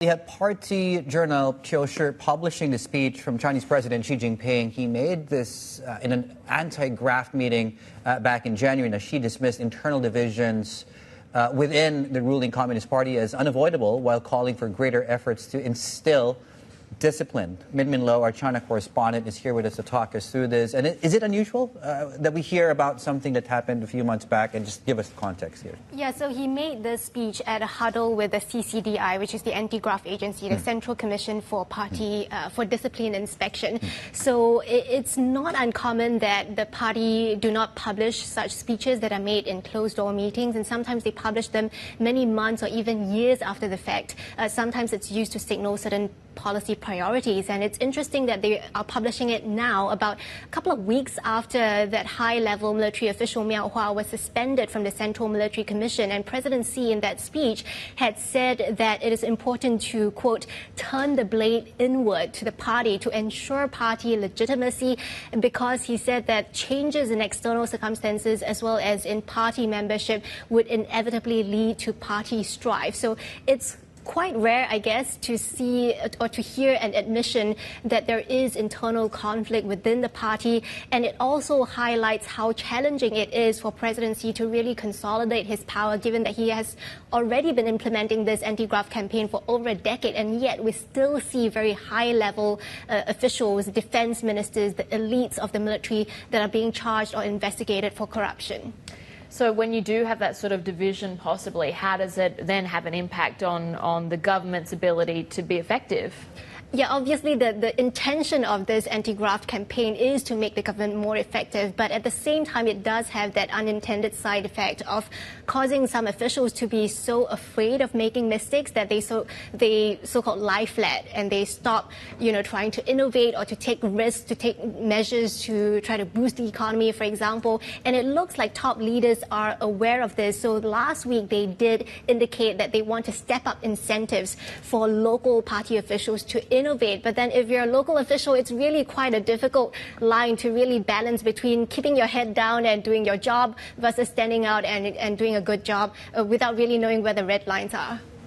The party journal Qiushi publishing the speech from Chinese President Xi Jinping. He made this in an anti-graft meeting back in January. Now, Xi dismissed internal divisions within the ruling Communist Party as unavoidable while calling for greater efforts to instill discipline. Minmin, our China correspondent, is here with us to talk us through this. And is it unusual that we hear about something that happened a few months back? And just give us the context here. Yeah, so he made this speech at a huddle with the CCDI, which is the anti-graft agency, the Central Commission for Party for Discipline Inspection. So it's not uncommon that the party do not publish such speeches that are made in closed-door meetings, and sometimes they publish them many months or even years after the fact. Sometimes it's used to signal certain policy priorities, and it's interesting that they are publishing it now, about a couple of weeks after that high-level military official Miao Hua was suspended from the Central Military Commission. And President Xi, in that speech, had said that it is important to, quote, turn the blade inward to the party to ensure party legitimacy, because he said that changes in external circumstances as well as in party membership would inevitably lead to party strife. So it's quite rare, I guess, to see or to hear an admission that there is internal conflict within the party. And it also highlights how challenging it is for President Xi to really consolidate his power, given that he has already been implementing this anti-graft campaign for over a decade. And yet we still see very high-level officials, defense ministers, the elites of the military that are being charged or investigated for corruption. So when you do have that sort of division, possibly, how does it then have an impact on the government's ability to be effective? Yeah, obviously the intention of this anti-graft campaign is to make the government more effective, but at the same time it does have that unintended side effect of causing some officials to be so afraid of making mistakes that they so-called lie flat, and they stop, trying to innovate or to take risks, to take measures to try to boost the economy, for example. And it looks like top leaders are aware of this. So last week they did indicate that they want to step up incentives for local party officials to innovate. But then if you're a local official, it's really quite a difficult line to really balance between keeping your head down and doing your job versus standing out and doing a good job without really knowing where the red lines are.